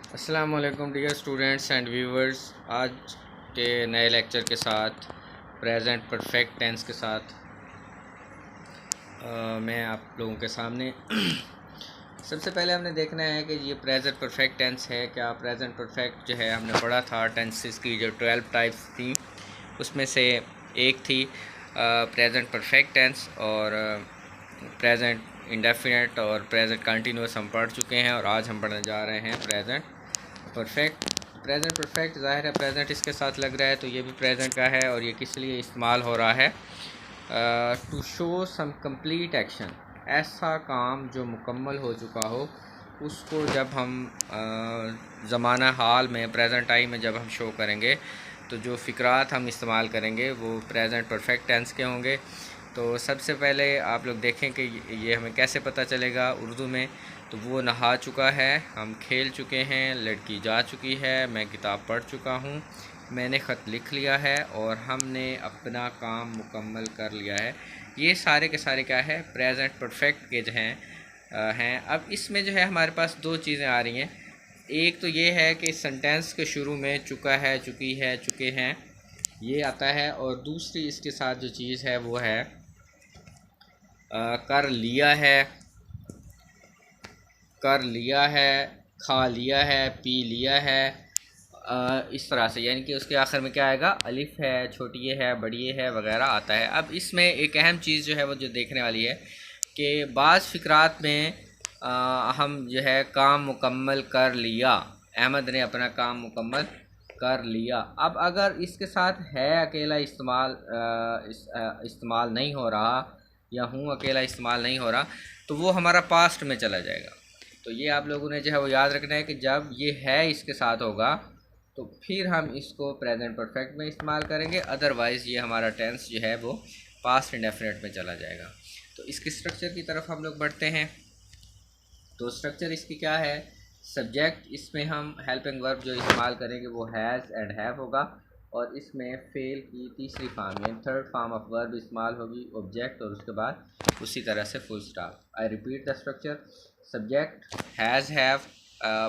अस्सलाम वालेकुम dear students and viewers. आज के नए लेक्चर के साथ प्रेजेंट परफेक्ट टेंस के साथ मैं आप लोगों के सामने सबसे पहले हमने देखना है कि ये प्रेजेंट परफेक्ट टेंस है क्या। प्रेजेंट परफेक्ट जो है हमने पढ़ा था टेंसेस की जो 12 टाइप्स थी उसमें से एक थी प्रेजेंट परफेक्ट टेंस और प्रेजेंट इंडेफिनेट और प्रेजेंट कंटिन्यूस हम पढ़ चुके हैं और आज हम पढ़ने जा रहे हैं प्रेजेंट परफेक्ट। प्रेजेंट परफेक्ट ज़ाहिर है प्रेजेंट इसके साथ लग रहा है तो ये भी प्रेजेंट का है और ये किस लिए इस्तेमाल हो रहा है, to show some complete action. ऐसा काम जो मुकम्मल हो चुका हो उसको जब हम ज़माना हाल में प्रेजेंट टाइम में जब हम शो करेंगे तो जो फ़िक्रात हम इस्तेमाल करेंगे वो प्रेजेंट परफेक्ट टेंस के होंगे। तो सबसे पहले आप लोग देखें कि ये हमें कैसे पता चलेगा उर्दू में। तो वो नहा चुका है, हम खेल चुके हैं, लड़की जा चुकी है, मैं किताब पढ़ चुका हूँ, मैंने ख़त लिख लिया है और हमने अपना काम मुकम्मल कर लिया है। ये सारे के सारे क्या है, प्रेजेंट परफेक्ट के जो हैं। अब इसमें जो है हमारे पास दो चीज़ें आ रही हैं। एक तो ये है कि सेंटेंस के शुरू में चुका है, चुकी है, चुके हैं ये आता है, और दूसरी इसके साथ जो चीज़ है वो है कर लिया है, कर लिया है, खा लिया है, पी लिया है। इस तरह से यानी कि उसके आखिर में क्या आएगा, अलिफ है, छोटी है, बड़ी है वगैरह आता है। अब इसमें एक अहम चीज़ जो है वो जो देखने वाली है कि बाज़ फ़िक्रात में हम जो है काम मुकम्मल कर लिया, अहमद ने अपना काम मुकम्मल कर लिया। अब अगर इसके साथ है अकेला इस्तेमाल नहीं हो रहा या हूँ अकेला इस्तेमाल नहीं हो रहा तो वो हमारा पास्ट में चला जाएगा। तो ये आप लोगों ने जो है वो याद रखना है कि जब ये है इसके साथ होगा तो फिर हम इसको प्रेजेंट परफेक्ट में इस्तेमाल करेंगे, अदरवाइज़ ये हमारा टेंस जो है वो पास्ट इंडेफिनिट में चला जाएगा। तो इसके स्ट्रक्चर की तरफ हम लोग बढ़ते हैं। तो स्ट्रक्चर इसकी क्या है, सब्जेक्ट, इसमें हम हेल्पिंग वर्ब जो इस्तेमाल करेंगे वो हैज़ एंड हैव होगा, और इसमें फेल की तीसरी फॉर्म यानी थर्ड फॉर्म ऑफ वर्ब इस्तेमाल होगी, ऑब्जेक्ट, और उसके बाद उसी तरह से full stop. I repeat the structure, subject, has, have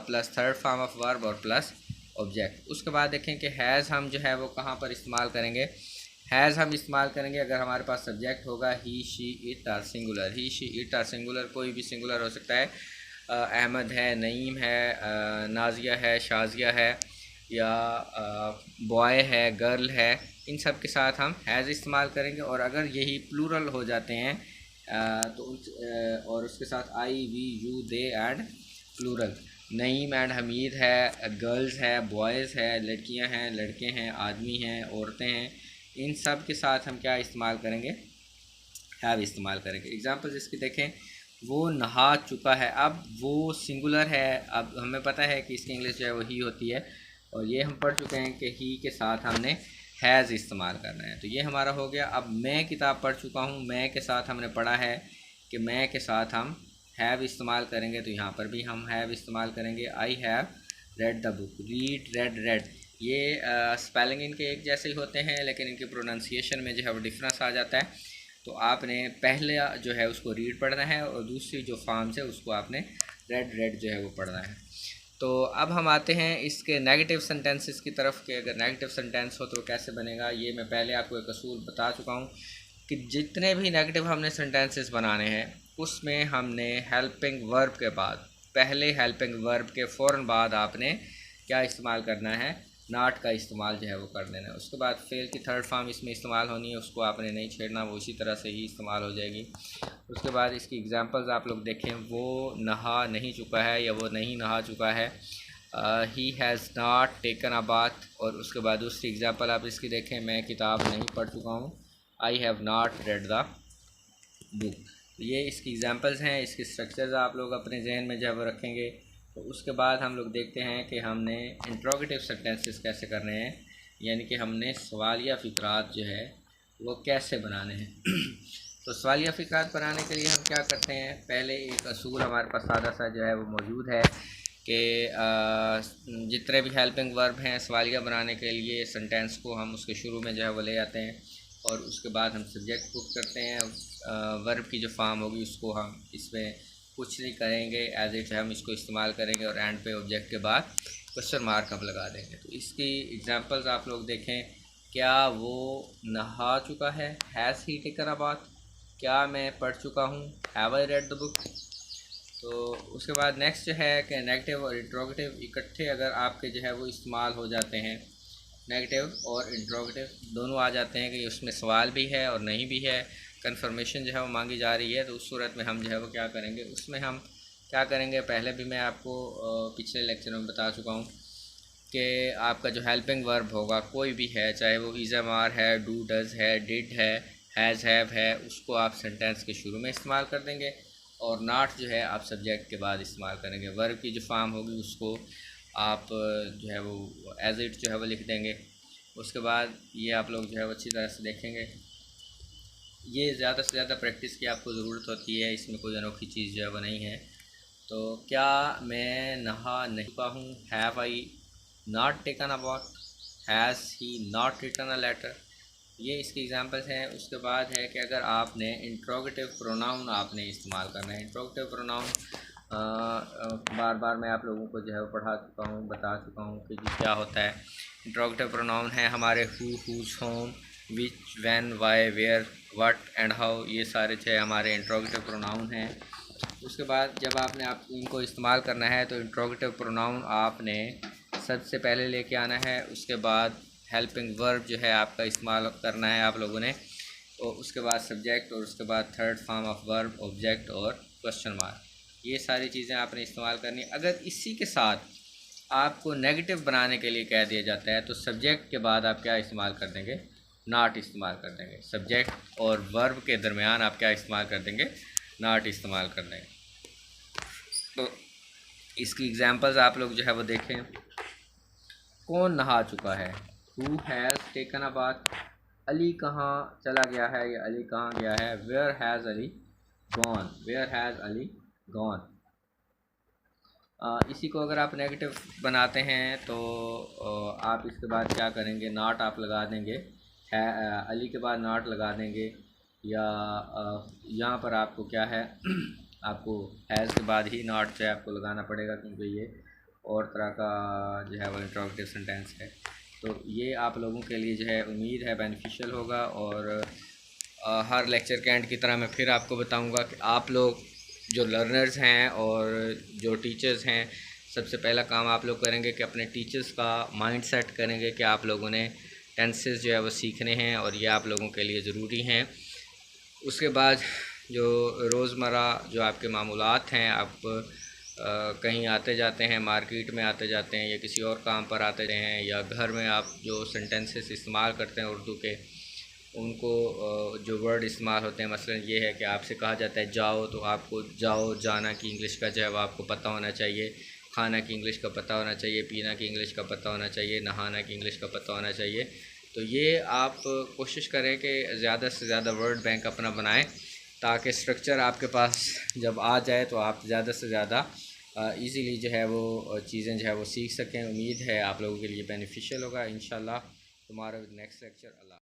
plus third form of verb और प्लस ऑब्जेक्ट। उसके बाद देखें कि हैज़ हम जो है वो कहाँ पर इस्तेमाल करेंगे। हैज़ हम इस्तेमाल करेंगे अगर हमारे पास सब्जेक्ट होगा he, she, it are singular. He, she, it are singular, कोई भी सिंगुलर हो सकता है। अहमद है, नईम है, नाजिया है, शाजिया है, या बॉय है, गर्ल है, इन सब के साथ हम हैज़ इस्तेमाल करेंगे। और अगर यही प्लूरल हो जाते हैं तो और उसके साथ I, we, you, they and plural, Naeem and Hameed है, गर्ल्स है, बॉयज़ है, लड़कियां हैं, लड़के हैं, आदमी हैं, औरतें हैं, इन सब के साथ हम क्या इस्तेमाल करेंगे, हैव इस्तेमाल करेंगे। एग्जांपल्स इसकी देखें, वो नहा चुका है। अब वो सिंगुलर है, अब हमें पता है कि इसकी इंग्लिश जो है वो ही होती है, और ये हम पढ़ चुके हैं कि ही के साथ हमने हैज़ इस्तेमाल करना है। तो ये हमारा हो गया। अब मैं किताब पढ़ चुका हूँ, मैं के साथ हमने पढ़ा है कि मैं के साथ हम हैव इस्तेमाल करेंगे, तो यहाँ पर भी हम हैव इस्तेमाल करेंगे। I have read the book, read, red, red, ये स्पेलिंग इनके एक जैसे ही होते हैं लेकिन इनकी प्रोनाउंसिएशन में जो है वो डिफरेंस आ जाता है। तो आपने पहले जो है उसको रीड पढ़ना है और दूसरी जो फॉर्म्स है उसको आपने रेड, रेड जो है वो पढ़ना है। तो अब हम आते हैं इसके नेगेटिव सेंटेंसेस की तरफ कि अगर नेगेटिव सेंटेंस हो तो कैसे बनेगा। ये मैं पहले आपको एक असूल बता चुका हूँ कि जितने भी नेगेटिव हमने सेंटेंसेस बनाने हैं उसमें हमने हेल्पिंग वर्ब के बाद, पहले हेल्पिंग वर्ब के फ़ौरन बाद आपने क्या इस्तेमाल करना है, नॉट का इस्तेमाल जो है वो कर देना है। उसके बाद फेल की थर्ड फॉर्म इसमें इस्तेमाल होनी है, उसको आपने नहीं छेड़ना, वो इसी तरह से ही इस्तेमाल हो जाएगी। उसके बाद इसकी एग्जांपल्स आप लोग देखें, वो नहा नहीं चुका है या वो नहीं नहा चुका है, he has not taken a bath. और उसके बाद दूसरी एग्जांपल आप इसकी देखें, मैं किताब नहीं पढ़ चुका हूँ, I have not read the book. ये इसकी एग्जांपल्स हैं। इसके स्ट्रक्चर्स आप लोग अपने जहन में जब रखेंगे तो उसके बाद हम लोग देखते हैं कि हमने इंट्रोगेटिव सेंटेंसेस कैसे करने हैं, यानी कि हमने सवालिया फ़िक्रात जो है वो कैसे बनाने हैं। तो सवालिया फ़िक्रात बनाने के लिए हम क्या करते हैं, पहले एक असूल हमारे पास सादा सा जो है वो मौजूद है कि जितने भी हेल्पिंग वर्ब हैं सवालिया बनाने के लिए सेंटेंस को हम उसके शुरू में जो है वो ले आते हैं, और उसके बाद हम सब्जेक्ट पुट करते हैं, वर्ब की जो फॉर्म होगी उसको हम इसमें कुछ नहीं करेंगे, एज इट हम इसको इस्तेमाल करेंगे और एंड पे ऑब्जेक्ट के बाद क्वेश्चन मार्क हम लगा देंगे। तो इसकी एग्जांपल्स आप लोग देखें, क्या वो नहा चुका है, has he taken a bath, क्या मैं पढ़ चुका हूँ, have I read the book. तो उसके बाद नेक्स्ट जो है कि नेगेटिव और इंट्रोगेटिव इकट्ठे अगर आपके जो है वो इस्तेमाल हो जाते हैं, नेगेटिव और इंट्रोगेटिव दोनों आ जाते हैं कि उसमें सवाल भी है और नहीं भी है, कंफर्मेशन जो है वो मांगी जा रही है, तो उस सूरत में हम जो है वो क्या करेंगे, उसमें हम क्या करेंगे, पहले भी मैं आपको पिछले लेक्चर में बता चुका हूँ कि आपका जो हेल्पिंग वर्ब होगा कोई भी है, चाहे वो इज़ एम आर है, डू डज़ है, डिड है, हैज़ हैव है, उसको आप सेंटेंस के शुरू में इस्तेमाल कर देंगे और नॉट जो है आप सब्जेक्ट के बाद इस्तेमाल करेंगे। वर्ब की जो फॉर्म होगी उसको आप जो है वो एज इट जो है वो लिख देंगे। उसके बाद ये आप लोग जो है वो अच्छी तरह से देखेंगे, ये ज़्यादा से ज़्यादा प्रैक्टिस की आपको ज़रूरत होती है, इसमें कोई अनोखी चीज़ जो है वो नहीं है। तो क्या मैं नहा नहीं पा हूँ, have I not taken a bath, has he not written a letter, ये इसके एग्जांपल्स हैं। उसके बाद है कि अगर आपने इंट्रोगेटिव प्रोनाउन आपने इस्तेमाल करना है, इंट्रोगेटिव प्रोनाउन बार बार मैं आप लोगों को जो है वो पढ़ा चुका हूँ, बता चुका हूँ कि क्या होता है। इंट्रोगेटिव प्रोनाउन है हमारे who, whose, whom, which, when, why, where, what and how, ये सारे जो है हमारे इंट्रोगेटिव प्रोनाउन हैं। उसके बाद जब आपने आप इनको इस्तेमाल करना है तो इंट्रोगेटिव प्रोनाउन आपने सबसे पहले लेके आना है, उसके बाद हेल्पिंग वर्ब जो है आपका इस्तेमाल करना है आप लोगों ने, और उसके बाद सब्जेक्ट, और उसके बाद third form of verb, object और क्वेश्चन मार्क, ये सारी चीज़ें आपने इस्तेमाल करनी। अगर इसी के साथ आपको नेगेटिव बनाने के लिए कह दिया जाता है तो सब्जेक्ट के बाद आप क्या इस्तेमाल कर देंगे, नॉट इस्तेमाल कर देंगे। सब्जेक्ट और वर्ब के दरमियान आप क्या इस्तेमाल कर देंगे, नॉट इस्तेमाल कर देंगे। तो इसकी एग्जांपल्स आप लोग जो है वो देखें, कौन नहा चुका है, who has taken a bath, Ali कहाँ चला गया है या अली कहाँ गया है, where has Ali gone, where has Ali gone. इसी को अगर आप नेगेटिव बनाते हैं तो आप इसके बाद क्या करेंगे, नॉट आप लगा देंगे, है अली के बाद नॉट लगा देंगे, या यहाँ पर आपको क्या है आपको हैज़ के बाद ही नॉट जो है आपको लगाना पड़ेगा, क्योंकि ये और तरह का जो है वो इंट्रोगेटिव सेंटेंस है। तो ये आप लोगों के लिए जो है उम्मीद है बेनिफिशियल होगा। और हर लेक्चर के एंड की तरह मैं फिर आपको बताऊंगा कि आप लोग जो लर्नर्स हैं और जो टीचर्स हैं, सबसे पहला काम आप लोग करेंगे कि अपने टीचर्स का माइंड सेट करेंगे कि आप लोगों ने टेंसेस जो है वो सीखने हैं और ये आप लोगों के लिए ज़रूरी हैं। उसके बाद जो रोज़मर्रा जो आपके मामूलात हैं, आप कहीं आते जाते हैं, मार्केट में आते जाते हैं या किसी और काम पर आते हैं, या घर में आप जो सेंटेंसेस इस्तेमाल करते हैं उर्दू के, उनको जो वर्ड इस्तेमाल होते हैं, मसलन ये है कि आपसे कहा जाता है जाओ, तो आपको जाओ जाना की इंग्लिश का जो है वो आपको पता होना चाहिए, खाना की इंग्लिश का पता होना चाहिए, पीना की इंग्लिश का पता होना चाहिए, नहाना की इंग्लिश का पता होना चाहिए। तो ये आप कोशिश करें कि ज़्यादा से ज़्यादा वर्ड बैंक अपना बनाएं, ताकि स्ट्रक्चर आपके पास जब आ जाए तो आप ज़्यादा से ज़्यादा इजीली जो है वो चीज़ें जो है वो सीख सकें। उम्मीद है आप लोगों के लिए बेनिफिशियल होगा। इंशाल्लाह tomorrow with next lecture. Allah.